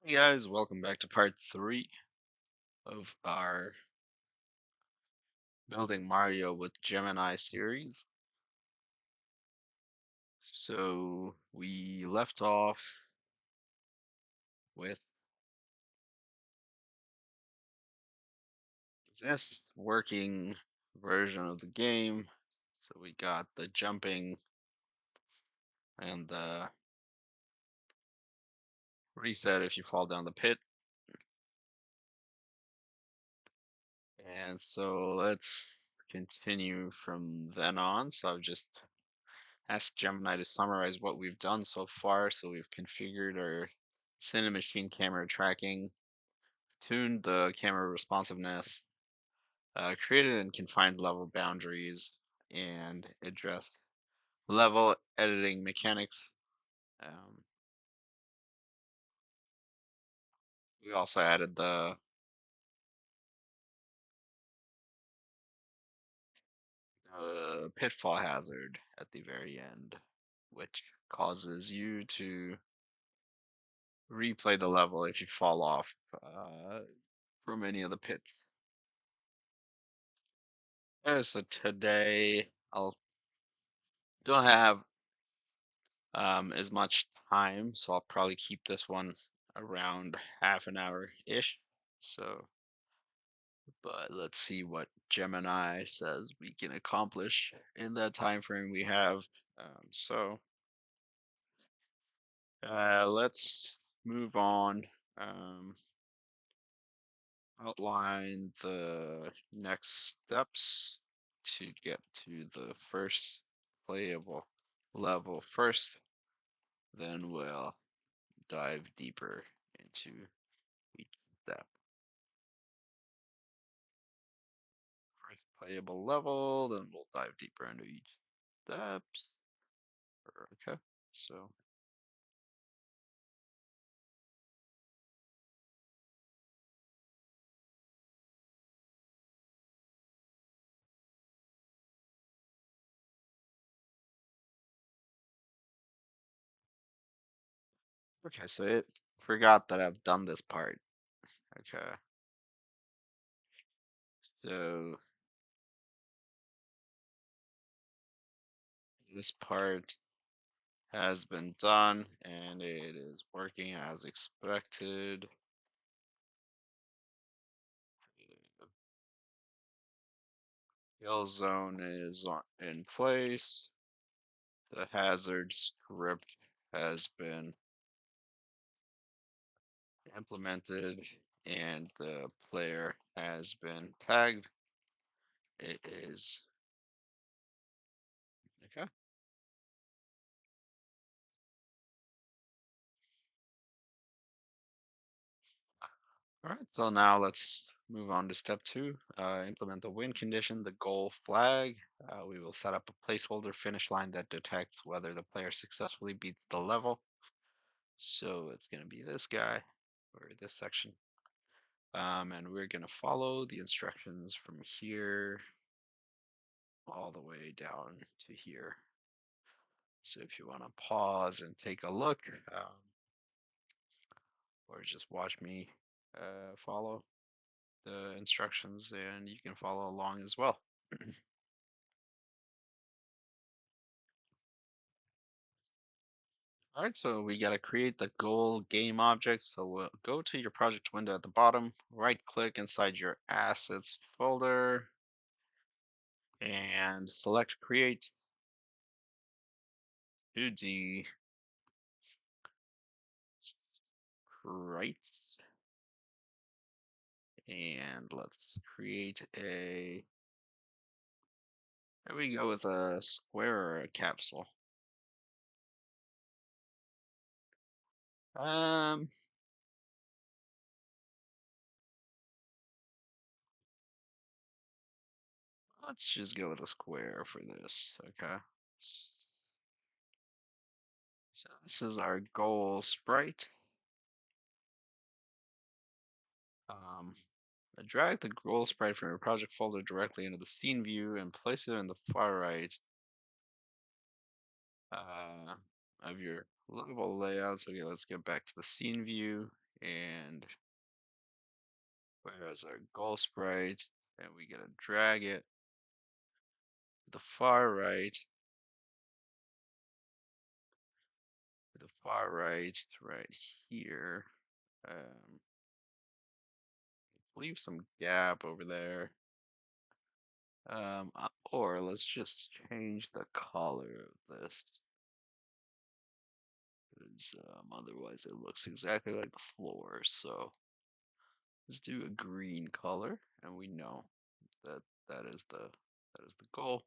Hey guys, welcome back to part 3 of our Building Mario with Gemini series. So we left off with this working version of the game. So we got the jumping and the reset if you fall down the pit. And so let's continue from then on. So I've just asked Gemini to summarize what we've done so far. So we've configured our Cinemachine camera tracking, tuned the camera responsiveness, created and confined level boundaries, and addressed level editing mechanics. Um, we also added the pitfall hazard at the very end, which causes you to replay the level if you fall off from any of the pits. So today I'll don't have as much time, so I'll probably keep this one around half an hour ish. So, but let's see what Gemini says we can accomplish in that time frame we have. So, let's move on. Um, Outline the next steps to get to the first playable level first, then we'll dive deeper into each step. First playable level, then we'll dive deeper into each steps. Okay, so okay, so it forgot that I've done this part. Okay, so this part has been done and it is working as expected. The kill zone is in place. The hazard script has been implemented and the player has been tagged. It is okay. All right, so now let's move on to step 2. Implement the win condition, the goal flag. We will set up a placeholder finish line that detects whether the player successfully beats the level. So it's going to be this guy or this section. And we're going to follow the instructions from here all the way down to here. So if you want to pause and take a look, or just watch me follow the instructions, and you can follow along as well. All right, so we got to create the goal game object. So we'll go to your project window at the bottom, right click inside your assets folder, and select create 2D sprites. And let's create a, there we go with a square or a capsule. Um, let's just go with a square for this, okay? So this is our goal sprite. Um, Drag the goal sprite from your project folder directly into the scene view and place it in the far right uh, of your level layouts. Okay, let's get back to the scene view And where's our goal sprite? And we gotta drag it to the far right, right here. Um, leave some gap over there. Or let's just change the color of this. 'Cause, otherwise it looks exactly like the floor. So let's do a green color, and we know that that is the goal.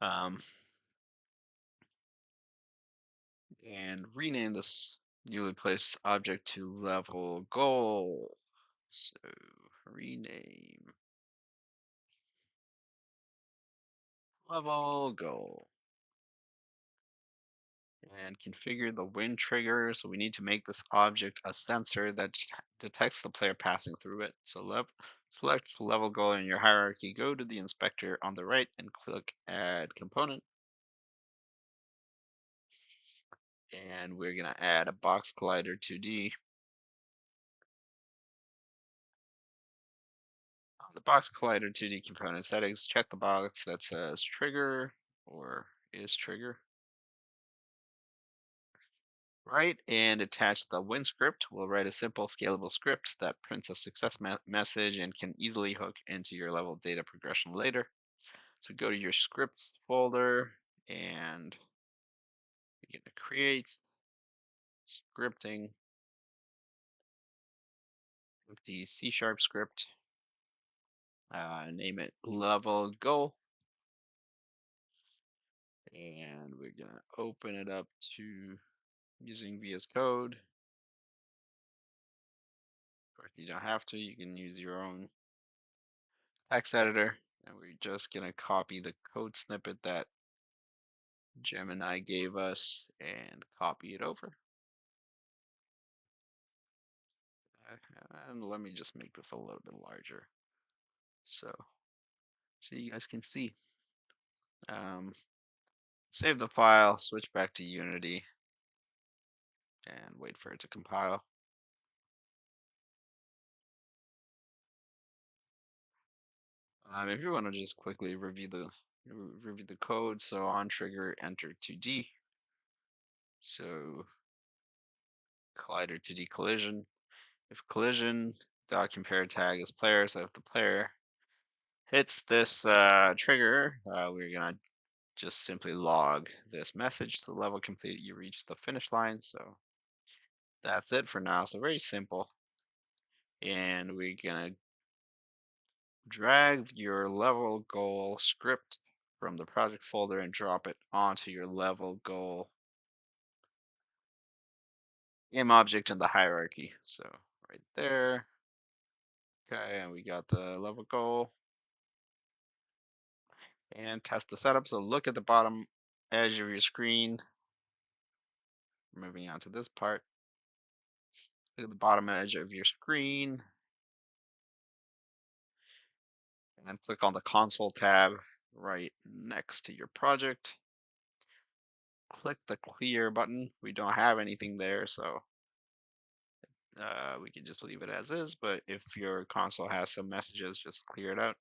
Um, and rename this newly placed object to level goal. So rename level goal and configure the wind trigger. So we need to make this object a sensor that detects the player passing through it. So select level goal in your hierarchy. Go to the inspector on the right and click add component. And we're gonna add a box collider 2D. On the box collider 2D component settings, check the box that says trigger or is trigger. Right, and attach the win script. We'll write a simple scalable script that prints a success message and can easily hook into your level data progression later. So go to your scripts folder and begin to create scripting, empty C# script, name it level goal, and we're gonna open it up to using VS Code. Of course, you don't have to, you can use your own text editor. And we're just gonna copy the code snippet that Gemini gave us and copy it over. And let me just make this a little bit larger so you guys can see. Um, save the file, switch back to Unity, and wait for it to compile. If you want to just quickly review the code, so on trigger enter 2D. So collider 2D collision. If collision dot compare tag is player, so if the player hits this trigger, we're gonna just simply log this message. So level complete, you reach the finish line. So that's it for now. So very simple. And we're gonna drag your level goal script from the project folder and drop it onto your level goal im object in the hierarchy. So right there. Okay, and we got the level goal and test the setup. So look at the bottom edge of your screen. Moving on to this part. Look at the bottom edge of your screen and click on the console tab right next to your project. Click the clear button. We don't have anything there, so we can just leave it as is. But if your console has some messages, just clear it out.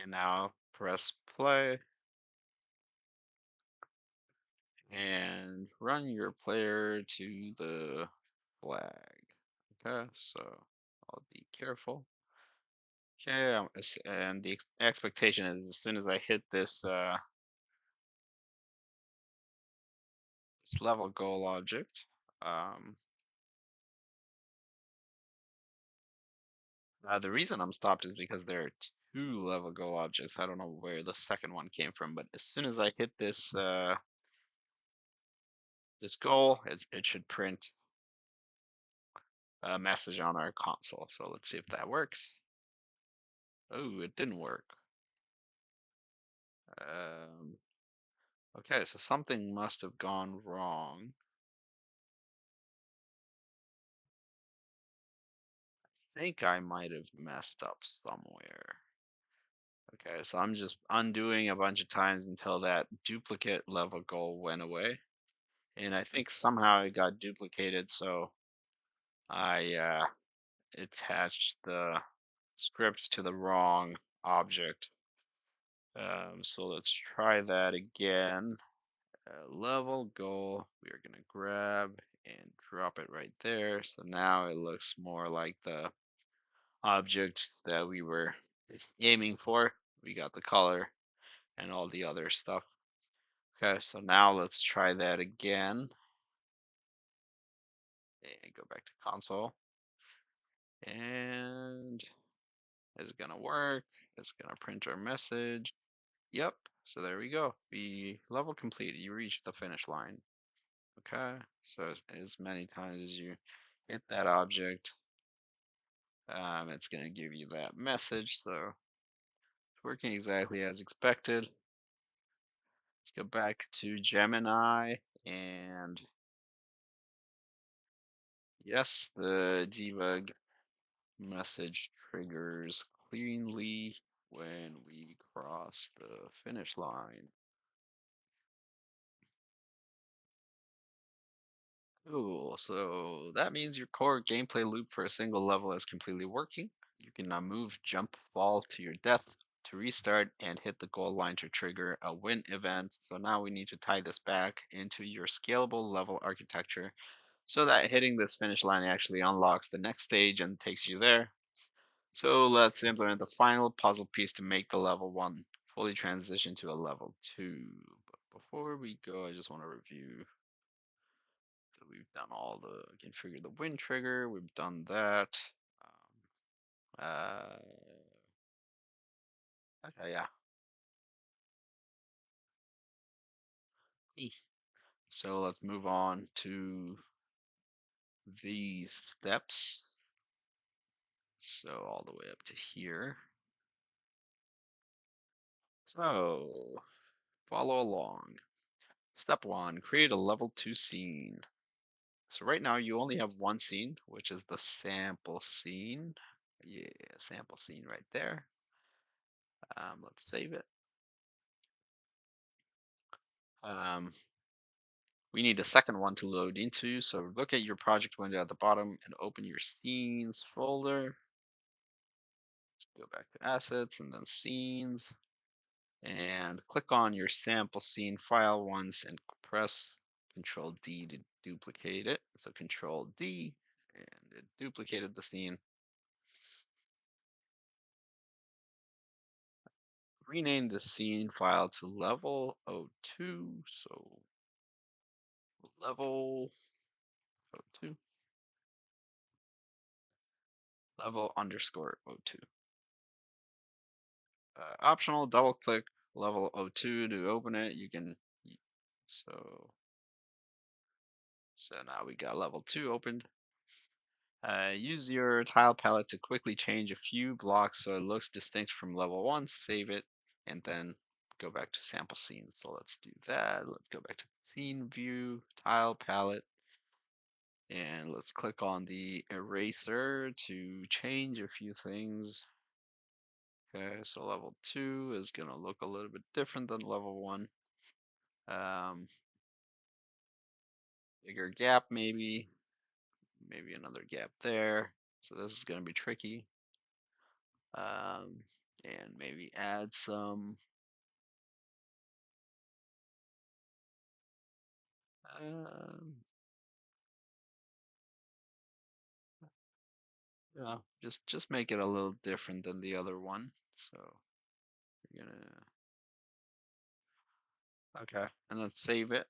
And now press play and run your player to the flag. Okay, so I'll be careful. Okay, and the expectation is as soon as I hit this level goal object, um, the reason I'm stopped is because there are two level goal objects. I don't know where the second one came from, but as soon as I hit this goal, it should print a message on our console. So let's see if that works. Oh, it didn't work. Um, okay, so something must have gone wrong. I think I might have messed up somewhere. Okay, so I'm just undoing a bunch of times until that duplicate level goal went away. and I think somehow it got duplicated, so I attached the scripts to the wrong object. So let's try that again. Level goal, we are gonna grab and drop it right there. So now it looks more like the object that we were aiming for. We got the color and all the other stuff. Okay, so now let's try that again and go back to console. And is it gonna work? It's gonna print our message. Yep. So there we go. We level completed. You reached the finish line. Okay. So as many times as you hit that object, it's gonna give you that message. So it's working exactly as expected. Let's go back to Gemini and yes, the debug message triggers cleanly when we cross the finish line. Cool. So that means your core gameplay loop for a single level is completely working. You can now move, jump, fall to your death to restart and hit the goal line to trigger a win event. So now we need to tie this back into your scalable level architecture so that hitting this finish line actually unlocks the next stage and takes you there. So let's implement the final puzzle piece to make the level 1 fully transition to a level 2. But before we go, I just want to review that we've done all the configure the win trigger. We've done that. Um, okay, yeah. Eesh. So let's move on to these steps. So all the way up to here. So follow along. Step 1, create a level 2 scene. So right now you only have one scene, which is the sample scene. Yeah, sample scene right there. Let's save it. Um, we need a second one to load into. So look at your project window at the bottom and open your scenes folder. Let's go back to assets and then scenes and click on your sample scene file once and press Control D to duplicate it. So Control D and it duplicated the scene. Rename the scene file to level 02. So level 02, level underscore 02. Optional, double click level 02 to open it. You can, so, so now we got level 2 opened. Use your tile palette to quickly change a few blocks so it looks distinct from level 1. Save it and then go back to sample scene. So let's do that. Let's go back to scene view, tile palette. And let's click on the eraser to change a few things. Okay, so level 2 is going to look a little bit different than level 1. Um, Bigger gap maybe, maybe another gap there. So this is going to be tricky. Um, and maybe add some, um, yeah, just make it a little different than the other one. So we're gonna, okay, and let's save it.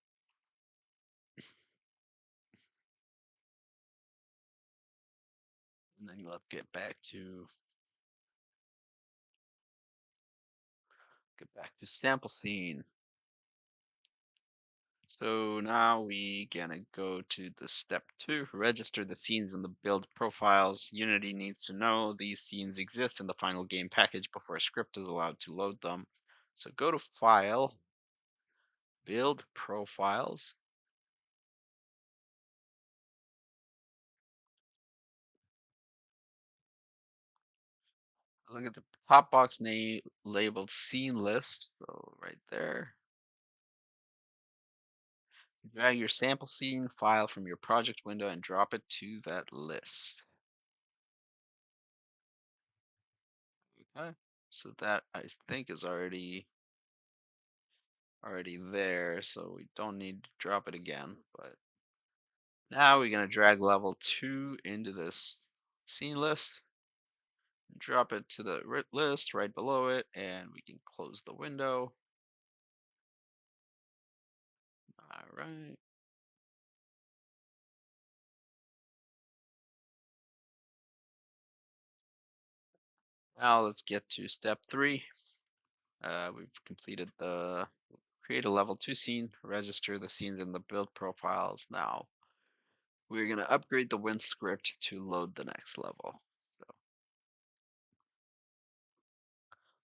And then let's get back to sample scene. So now we gonna go to the step 2, register the scenes in the build profiles. Unity needs to know these scenes exist in the final game package before a script is allowed to load them. So go to File, Build Profiles. Look at the top box name labeled Scene List. So right there. Drag your sample scene file from your project window and drop it to that list. Okay. So that I think is already there, so we don't need to drop it again. But now we're gonna drag level 2 into this scene list, drop it to the list right below it, and we can close the window. All right. Now let's get to step 3. We've completed the create a level 2 scene, register the scenes in the build profiles. Now we're going to upgrade the Win script to load the next level. So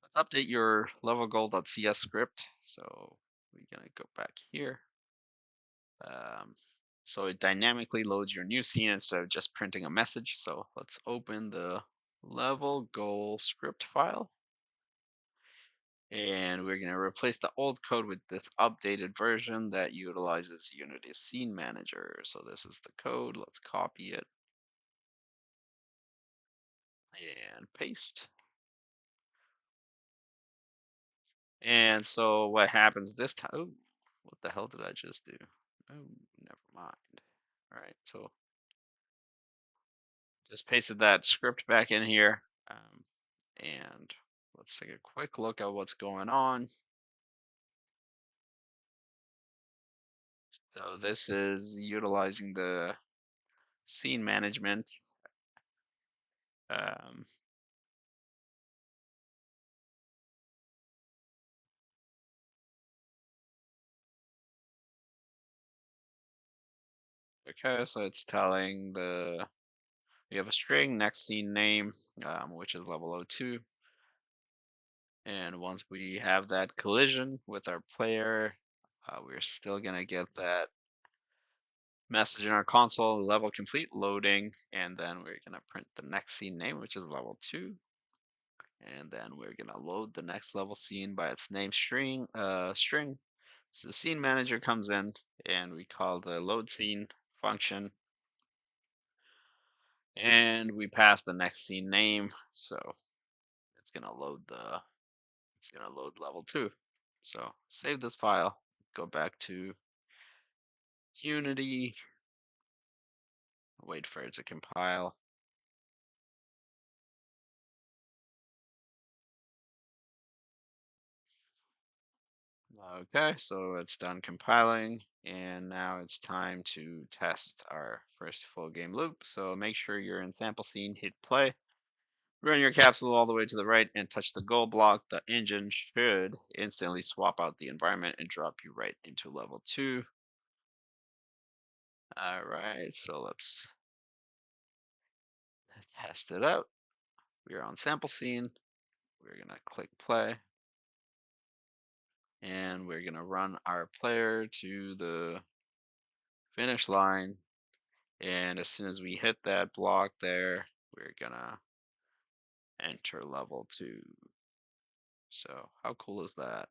let's update your LevelGoal.cs script. So we're going to go back here. Um, so it dynamically loads your new scene instead of just printing a message. So let's open the LevelGoal script file. And we're going to replace the old code with this updated version that utilizes Unity's Scene Manager. So this is the code. Let's copy it and paste. And so what happens this time? Oh, what the hell did I just do? Oh, never mind. All right, so just pasted that script back in here. And let's take a quick look at what's going on. So this is utilizing the scene management. Um, okay, so it's telling we have a string next scene name, which is level 02. And once we have that collision with our player, we're still going to get that message in our console, level complete, loading, and then we're going to print the next scene name, which is level 2. And then we're going to load the next level scene by its name string. So the scene manager comes in, and we call the load scene function, and we pass the next scene name. So it's going to load level 2. So save this file, go back to Unity, wait for it to compile. Okay, so it's done compiling, and now it's time to test our first full game loop. So make sure you're in sample scene, hit play, run your capsule all the way to the right, and touch the goal block. The engine should instantly swap out the environment and drop you right into level 2. All right, so let's test it out. We're on sample scene. We're gonna click play, and we're gonna run our player to the finish line. And as soon as we hit that block there, we're gonna enter level 2. So how cool is that?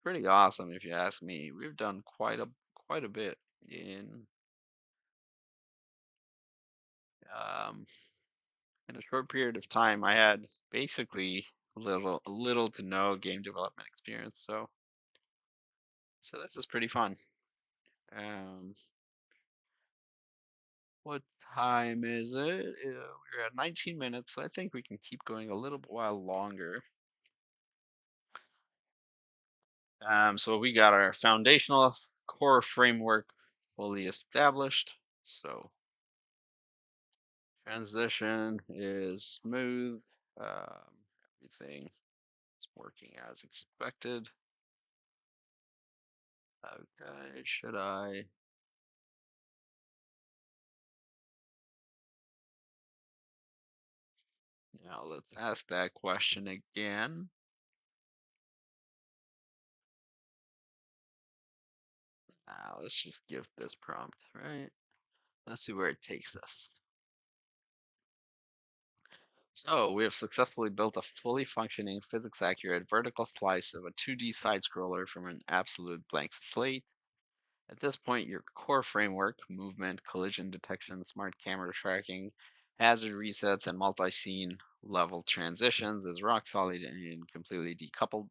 Pretty awesome if you ask me. We've done quite a bit um, in a short period of time. I had basically little to no game development experience, so this is pretty fun. Um, what time is it? We're at 19 minutes. So I think we can keep going a little while longer. So we got our foundational core framework fully established. So transition is smooth. Everything is working as expected. Okay, should I? Now let's ask that question again. Now let's just give this prompt, right? Let's see where it takes us. So we have successfully built a fully functioning, physics-accurate vertical slice of a 2D side scroller from an absolute blank slate. At this point, your core framework, movement, collision detection, smart camera tracking, hazard resets, and multi-scene level transitions is rock solid and completely decoupled.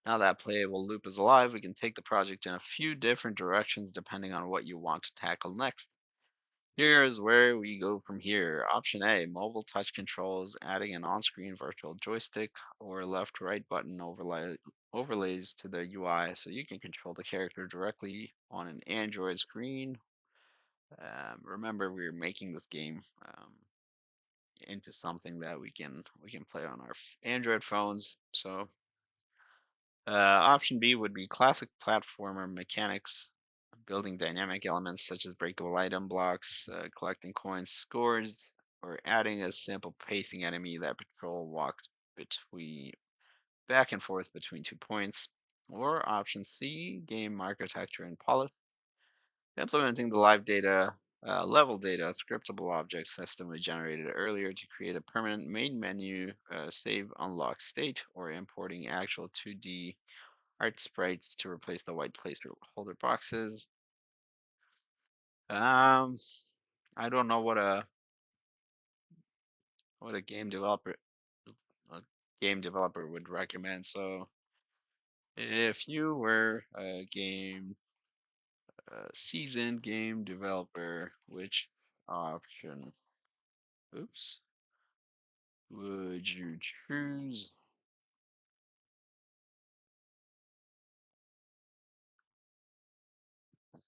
Now that playable loop is alive, we can take the project in a few different directions depending on what you want to tackle next. Here's where we go from here. Option A, mobile touch controls, adding an on-screen virtual joystick or left-right button overlays to the UI so you can control the character directly on an Android screen. Remember, we're making this game into something that we can play on our Android phones. So option B would be classic platformer mechanics, building dynamic elements such as breakable item blocks, collecting coins, scores, or adding a simple pacing enemy that patrol walks between back and forth between 2 points. Or option C, game architecture and polish, implementing the live data, level data, scriptable object system we generated earlier to create a permanent main menu save unlock state, or importing actual 2D art sprites to replace the white placeholder boxes. Um, I don't know what a game developer would recommend. So if you were a seasoned game developer, which option, oops, would you choose?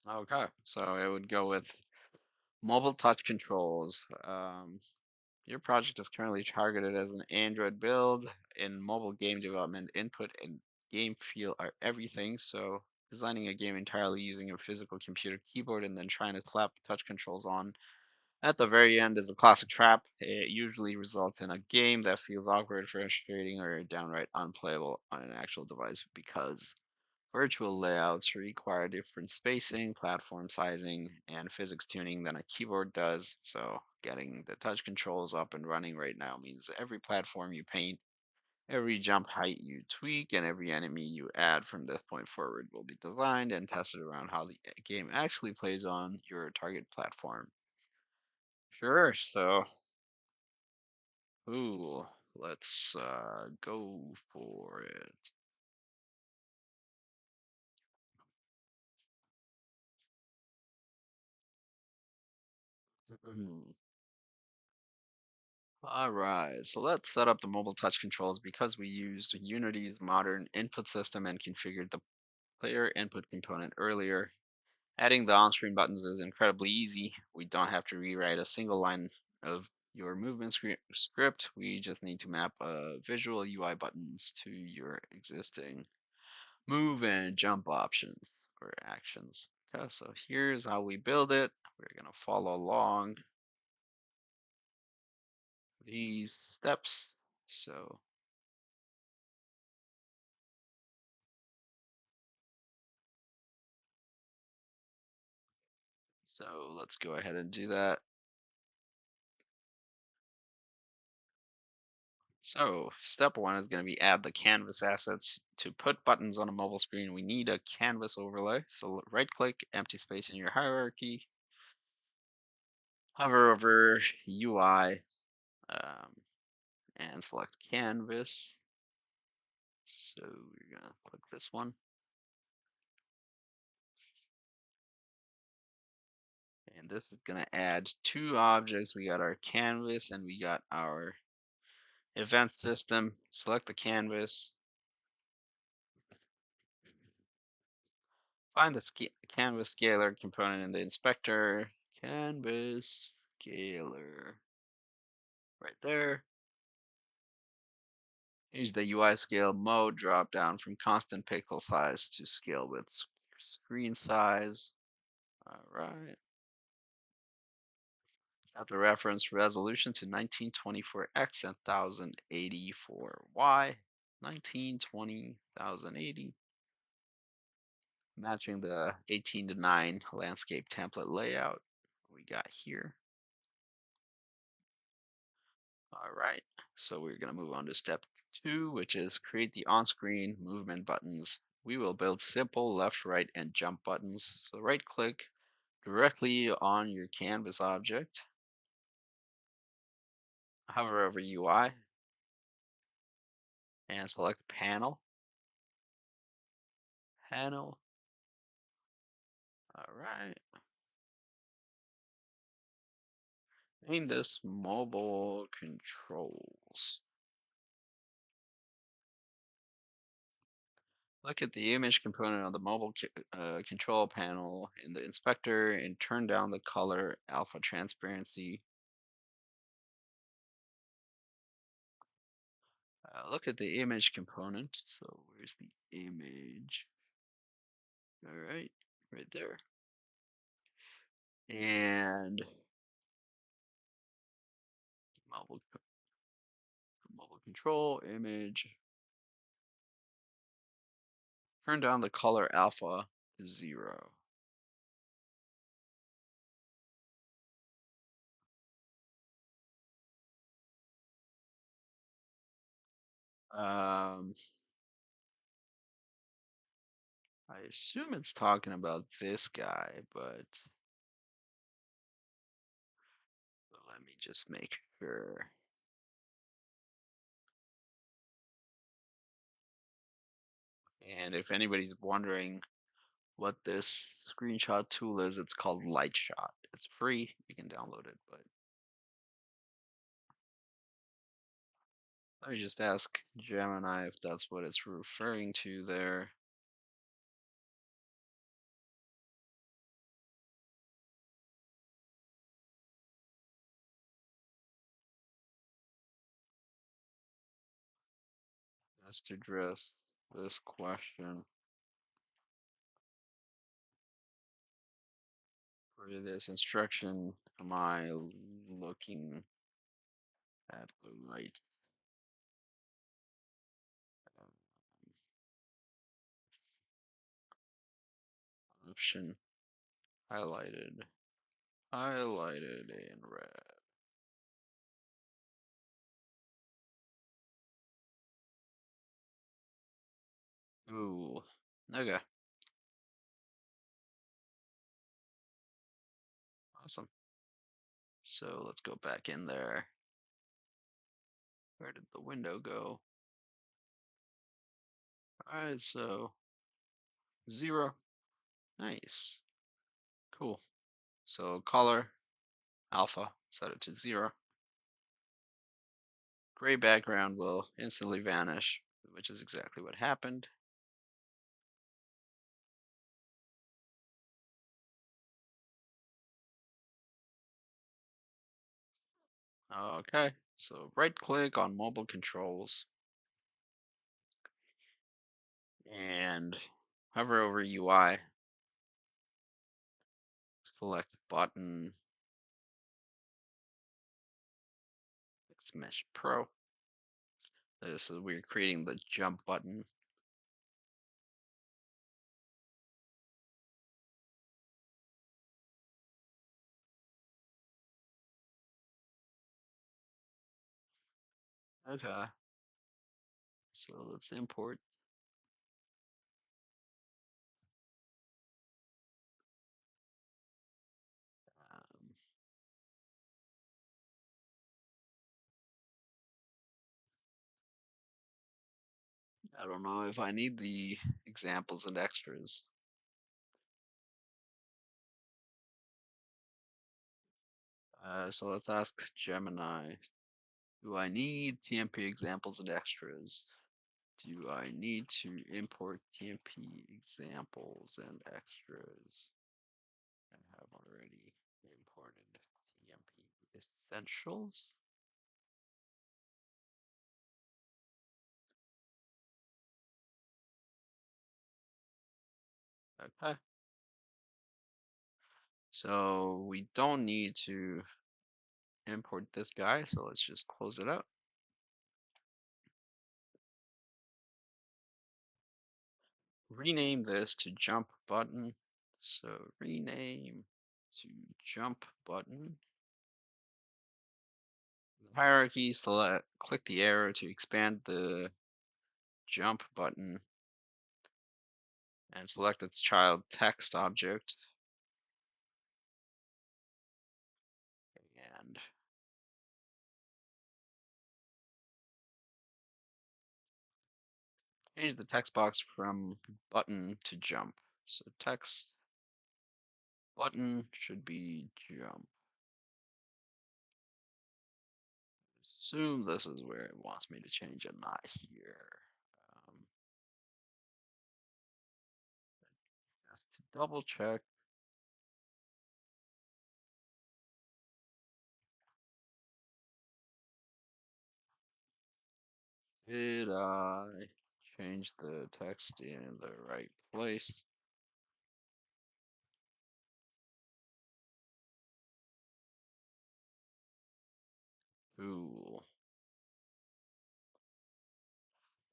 Okay, so it would go with mobile touch controls. Your project is currently targeted as an Android build. In mobile game development, input and game feel are everything. So, designing a game entirely using a physical computer keyboard and then trying to clap touch controls on at the very end is a classic trap. It usually results in a game that feels awkward, frustrating, or downright unplayable on an actual device because virtual layouts require different spacing, platform sizing, and physics tuning than a keyboard does. So, getting the touch controls up and running right now means every platform you paint, every jump height you tweak, and every enemy you add from this point forward will be designed and tested around how the game actually plays on your target platform. Sure. So, ooh, let's go for it. All right, so let's set up the mobile touch controls because we used Unity's modern input system and configured the player input component earlier. Adding the on-screen buttons is incredibly easy. We don't have to rewrite a single line of your movement script. We just need to map visual UI buttons to your existing move and jump options or actions. Okay, so here's how we build it. We're gonna follow along these steps. So So let's go ahead and do that. So step one is going to be add the canvas assets. To put buttons on a mobile screen, we need a canvas overlay. So right click, empty space in your hierarchy, hover over UI, um, and select canvas. So we're going to click this one. And this is going to add two objects. We got our canvas and we got our event system. Select the canvas. Find the canvas scaler component in the inspector. Canvas scaler. Right there. Use the UI scale mode drop down from constant pixel size to scale with screen size. All right. Set the reference resolution to 1924x and 1080 for Y. 1920, 1080. Matching the 18 to 9 landscape template layout we got here. All right, so we're going to move on to step two, which is create the on-screen movement buttons. we will build simple left, right, and jump buttons. So right click directly on your canvas object, hover over UI, and select panel. Panel. All right. Name this mobile controls. Look at the image component of the mobile control panel in the inspector and turn down the color alpha transparency. Look at the image component. So where's the image? All right there. And mobile mobile control image. Turn down the color alpha to 0. Um, I assume it's talking about this guy, but let me just make sure. And if anybody's wondering what this screenshot tool is, it's called Lightshot. It's free. You can download it, but let me just ask Gemini if that's what it's referring to there. Just to address this question. For this instruction, am I looking at the right um, option? Highlighted. Highlighted in red. Ooh. Okay. Awesome. So let's go back in there. Where did the window go? Alright, so 0. Nice. Cool. So color, alpha, set it to 0. Gray background will instantly vanish, which is exactly what happened. Okay, so right click on mobile controls and hover over UI, select button, Mesh Pro. This is we're creating the jump button. Okay, so let's import. Um, I don't know if I need the examples and extras. So let's ask Gemini, do I need TMP examples and extras? Do I need to import TMP examples and extras? I have already imported TMP essentials. Okay. So we don't need to import this guy, so let's just close it out. Rename this to jump button. So rename to jump button. Hierarchy, select, click the arrow to expand the jump button and select its child text object. And change the text box from button to jump. So text button should be jump. Assume this is where it wants me to change it, not here. Um, just to double check. Did I change the text in the right place? Cool.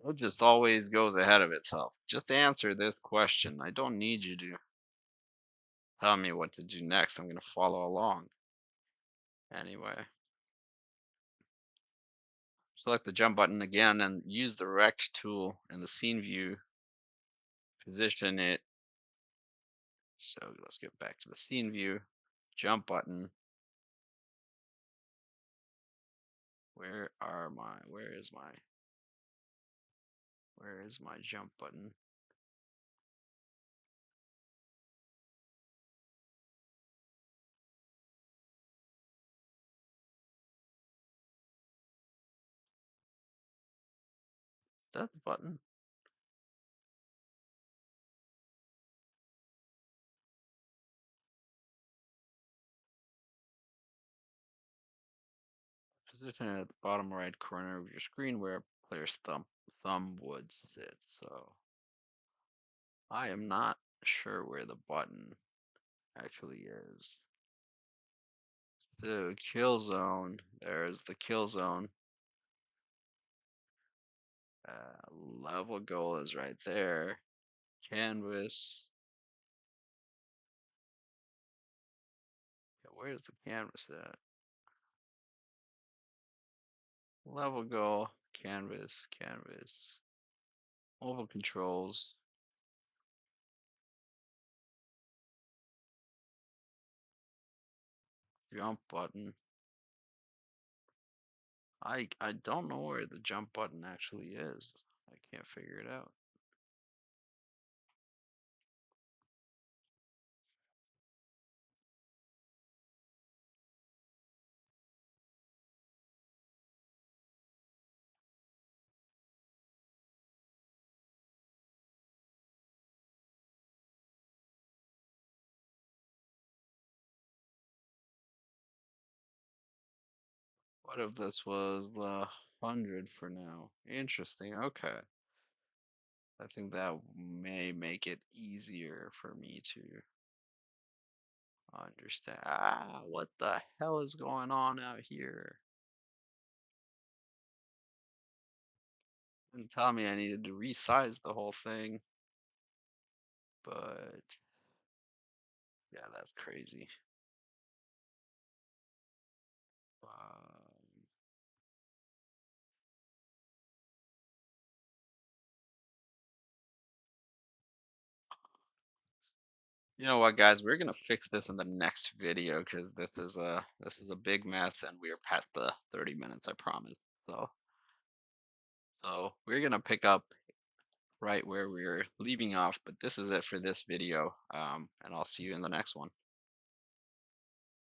It just always goes ahead of itself. Just answer this question. I don't need you to tell me what to do next. I'm going to follow along. Anyway, select the jump button again and use the rect tool in the scene view. Position it. So let's get back to the scene view. Jump button. Where is my jump button? That button. Position it at the bottom right corner of your screen where a player's thumb would sit. So I am not sure where the button actually is. So kill zone. There's the kill zone. Level goal is right there. Canvas. Yeah, where's the canvas at? Level goal. Canvas. Canvas. Mobile controls. Jump button. I don't know where the jump button actually is. I can't figure it out. What if this was the 100 for now? Interesting. Okay. I think that may make it easier for me to understand. What the hell is going on out here? Didn't tell me I needed to resize the whole thing, but yeah, that's crazy. Um, you know what, guys? We're gonna fix this in the next video because this is a big mess and we are past the 30 minutes, I promise. So we're gonna pick up right where we are leaving off, but this is it for this video, and I'll see you in the next one.